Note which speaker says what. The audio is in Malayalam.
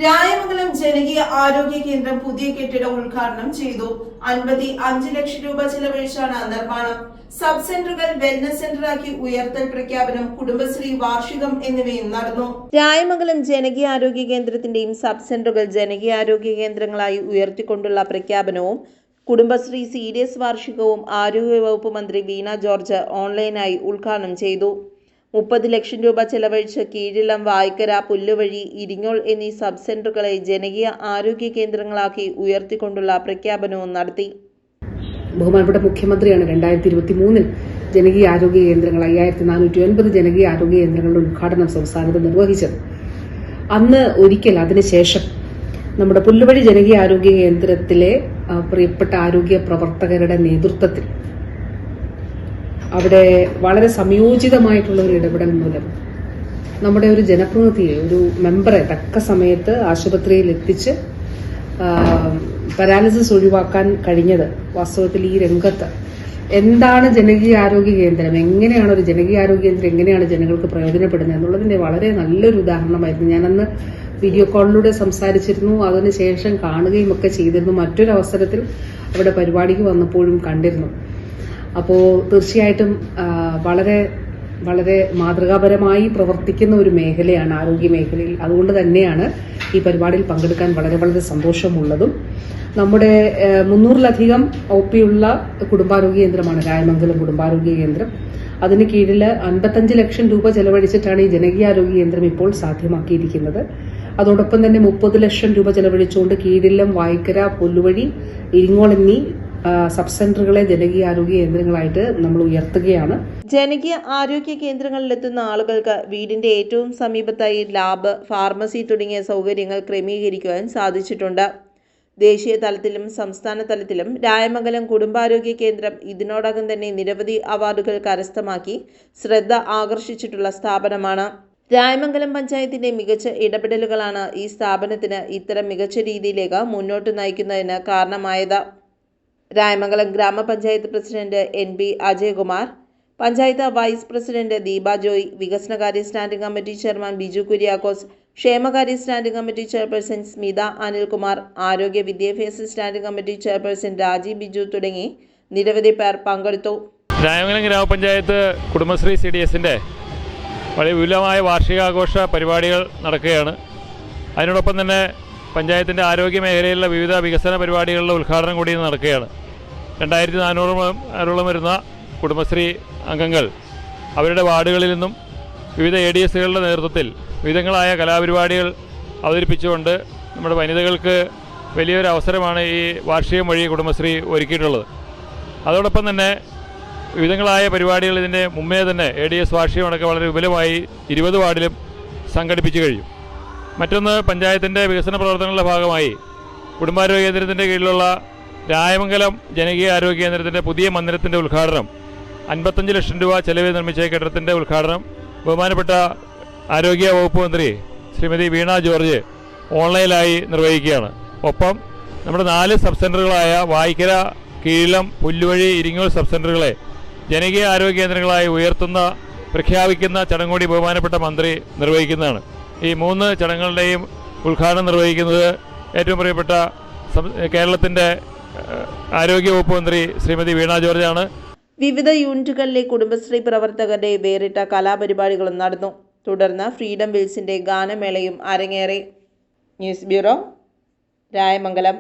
Speaker 1: രായമംഗലം ജനകീയ ആരോഗ്യ കേന്ദ്രം പുതിയ കെട്ടിടം ഉദ്ഘാടനം ചെയ്തു. 55 ലക്ഷം രൂപ ചെലവഴിച്ചാണ് നിർമ്മാണം. സബ് സെന്ററുകൾ വെൽനസ് സെന്ററാക്കി ഉയർത്തൽ പ്രഖ്യാപനം, കുടുംബശ്രീ വാർഷികം എന്നിവയും നടന്നു. രായമംഗലം ജനകീയ ആരോഗ്യ കേന്ദ്രത്തിന്റെയും സബ് സെന്ററുകൾ ജനകീയ ആരോഗ്യ കേന്ദ്രങ്ങളായി ഉയർത്തിക്കൊണ്ടുള്ള പ്രഖ്യാപനവും കുടുംബശ്രീ സീരിയസ് വാർഷികവും ആരോഗ്യവകുപ്പ് മന്ത്രി വീണ ജോർജ് ഓൺലൈനായി ഉദ്ഘാടനം ചെയ്തു. 30 ലക്ഷം രൂപ ചെലവഴിച്ച് കീഴിലം, വായ്ക്കര, പുല്ലുവഴി, ഇരിങ്ങോൾ എന്നീ സബ് സെന്ററുകളെ ജനകീയ ആരോഗ്യ കേന്ദ്രങ്ങളാക്കി ഉയർത്തിക്കൊണ്ടുള്ള പ്രഖ്യാപനവും നടത്തി.
Speaker 2: ബഹുമാനപ്പെട്ട മുഖ്യമന്ത്രിയാണ് 2023 ജനകീയ ആരോഗ്യ കേന്ദ്രങ്ങൾ 5409 ജനകീയ ആരോഗ്യ കേന്ദ്രങ്ങളുടെ ഉദ്ഘാടനം സംസ്ഥാനത്ത് നിർവഹിച്ചത്. അന്ന് ഒരിക്കൽ അതിനുശേഷം നമ്മുടെ പുല്ലുവഴി ജനകീയ ആരോഗ്യ കേന്ദ്രത്തിലെ പ്രിയപ്പെട്ട ആരോഗ്യ പ്രവർത്തകരുടെ നേതൃത്വത്തിൽ അവിടെ വളരെ സംയോജിതമായിട്ടുള്ള ഒരു ഇടപെടൽ മൂലം നമ്മുടെ ഒരു ജനപ്രതിനിധിയെ, ഒരു മെമ്പറെ തക്ക സമയത്ത് ആശുപത്രിയിൽ എത്തിച്ച് പാരാലിസിസ് ഒഴിവാക്കാൻ കഴിഞ്ഞത് വാസ്തവത്തിൽ ഈ രംഗത്ത് എന്താണ് ജനകീയ ആരോഗ്യ കേന്ദ്രം, എങ്ങനെയാണ് ഒരു ജനകീയ ആരോഗ്യ കേന്ദ്രം എങ്ങനെയാണ് ജനങ്ങൾക്ക് പ്രയോജനപ്പെടുന്നത് എന്നുള്ളതിന്റെ വളരെ നല്ലൊരു ഉദാഹരണമായിരുന്നു. ഞാനന്ന് വീഡിയോ കോളിലൂടെ സംസാരിച്ചിരുന്നു, അതിനുശേഷം കാണുകയും ഒക്കെ ചെയ്തിരുന്നു. മറ്റൊരു അവസരത്തിൽ അവിടെ പരിപാടിക്ക് വന്നപ്പോഴും കണ്ടിരുന്നു. അപ്പോൾ തീർച്ചയായിട്ടും വളരെ വളരെ മാതൃകാപരമായി പ്രവർത്തിക്കുന്ന ഒരു മേഖലയാണ് ആരോഗ്യ മേഖലയിൽ. അതുകൊണ്ട് തന്നെയാണ് ഈ പരിപാടിയിൽ പങ്കെടുക്കാൻ വളരെ വളരെ സന്തോഷമുള്ളതും. നമ്മുടെ 300-ലധികം OP ഉള്ള കുടുംബാരോഗ്യ കേന്ദ്രമാണ് രായമംഗലം കുടുംബാരോഗ്യ കേന്ദ്രം. അതിന് കീഴിൽ 55 ലക്ഷം രൂപ ചെലവഴിച്ചിട്ടാണ് ഈ ജനകീയ ആരോഗ്യ കേന്ദ്രം ഇപ്പോൾ സാധ്യമാക്കിയിരിക്കുന്നത്. അതോടൊപ്പം തന്നെ 30 ലക്ഷം രൂപ ചെലവഴിച്ചുകൊണ്ട് കീഴിലം, വായ്ക്കര, പുല്ലുവഴി, ഇരിങ്ങോൾ എന്നീ സബ് സെന്ററുകളെ ജനകീയ ആരോഗ്യ കേന്ദ്രങ്ങളായിട്ട് നമ്മൾ ഉയർത്തുകയാണ്.
Speaker 1: ജനകീയ ആരോഗ്യ കേന്ദ്രങ്ങളിലെത്തുന്ന ആളുകൾക്ക് വീടിന്റെ ഏറ്റവും സമീപത്തായി ലാബ്, ഫാർമസി തുടങ്ങിയ സൗകര്യങ്ങൾ ക്രമീകരിക്കുവാൻ സാധിച്ചിട്ടുണ്ട്. ദേശീയ തലത്തിലും സംസ്ഥാന തലത്തിലും രായമംഗലം കുടുംബാരോഗ്യ കേന്ദ്രം ഇതിനോടകം തന്നെ നിരവധി അവാർഡുകൾ കരസ്ഥമാക്കി ശ്രദ്ധ ആകർഷിച്ചിട്ടുള്ള സ്ഥാപനമാണ്. രായമംഗലം പഞ്ചായത്തിന്റെ മികച്ച ഇടപെടലുകളാണ് ഈ സ്ഥാപനത്തിന് ഇത്തരം മികച്ച രീതിയിലേക്ക് മുന്നോട്ട് നയിക്കുന്നതിന് കാരണമായത്. Rayamangalam grama panchayat president NB Ajayakumar, panchayat vice president Deepa Joy, വികസനകാര്യ standing committee chairman Biju Kuriakose, ക്ഷേമകാര്യ standing committee chairperson Smitha Anilkumar, ആരോഗ്യ വിദ്യാഭ്യാസ സ്റ്റാൻഡിംഗ് കമ്മിറ്റി ചെയർപേഴ്സൺ രാജി ബിജു തുടങ്ങി നിരവധി പേർ പങ്കെടുത്തു.
Speaker 3: രായമംഗലം ഗ്രാമപഞ്ചായത്ത് കുടുംബശ്രീ CDSന്റെ വളരെ വിപുലമായ വാർഷികാഘോഷ പരിപാടികൾ നടക്കുകയാണ്. അതിനോടൊപ്പം തന്നെ പഞ്ചായത്തിൻ്റെ ആരോഗ്യ മേഖലയിലുള്ള വിവിധ വികസന പരിപാടികളുടെ ഉദ്ഘാടനം കൂടി നടക്കുകയാണ്. 2400 വരുന്ന കുടുംബശ്രീ അംഗങ്ങൾ അവരുടെ വാർഡുകളിൽ നിന്നും വിവിധ ADSകളുടെ നേതൃത്വത്തിൽ വിവിധങ്ങളായ കലാപരിപാടികൾ അവതരിപ്പിച്ചുകൊണ്ട് നമ്മുടെ വനിതകൾക്ക് വലിയൊരു അവസരമാണ് ഈ വാർഷികം വഴി കുടുംബശ്രീ ഒരുക്കിയിട്ടുള്ളത്. അതോടൊപ്പം തന്നെ വിവിധങ്ങളായ പരിപാടികൾ ഇതിൻ്റെ മുമ്പേ തന്നെ ADS വാർഷികമടക്കം വളരെ വിപുലമായി 20 വാർഡിലും സംഘടിപ്പിച്ചു കഴിഞ്ഞു. മറ്റൊന്ന്, പഞ്ചായത്തിൻ്റെ വികസന പ്രവർത്തനങ്ങളുടെ ഭാഗമായി കുടുംബാരോഗ്യ കേന്ദ്രത്തിൻ്റെ കീഴിലുള്ള രായമംഗലം ജനകീയ ആരോഗ്യ കേന്ദ്രത്തിൻ്റെ പുതിയ മന്ദിരത്തിൻ്റെ ഉദ്ഘാടനം, 55 ലക്ഷം രൂപ ചെലവിൽ നിർമ്മിച്ച കെട്ടിടത്തിൻ്റെ ഉദ്ഘാടനം ബഹുമാനപ്പെട്ട ആരോഗ്യ വകുപ്പ് മന്ത്രി ശ്രീമതി വീണ ജോർജ് ഓൺലൈനായി നിർവഹിക്കുകയാണ്. ഒപ്പം നമ്മുടെ 4 സബ് സെൻ്ററുകളായ വായ്ക്കര, കീഴിലം, പുല്ലുവഴി, ഇരിങ്ങോൾ സബ് സെൻ്ററുകളെ ജനകീയ ആരോഗ്യ കേന്ദ്രങ്ങളായി പ്രഖ്യാപിക്കുന്ന ചടങ്ങ് കൂടി ബഹുമാനപ്പെട്ട മന്ത്രി നിർവഹിക്കുന്നതാണ്. ഈ 3 ചടങ്ങുകളുടെയും ഉദ്ഘാടനം നിർവഹിക്കുന്നത് ഏറ്റവും പ്രിയപ്പെട്ട കേരളത്തിൻ്റെ ആരോഗ്യവകുപ്പ് മന്ത്രി ശ്രീമതി വീണ ജോർജാണ്.
Speaker 1: വിവിധ യൂണിറ്റുകളിലെ കുടുംബശ്രീ പ്രവർത്തകരുടെ വേറിട്ട കലാപരിപാടികളും നടന്നു. തുടർന്ന് ഫ്രീഡം വിൽസിന്റെ ഗാനമേളയും അരങ്ങേറി. News bureau, Rayamangalam.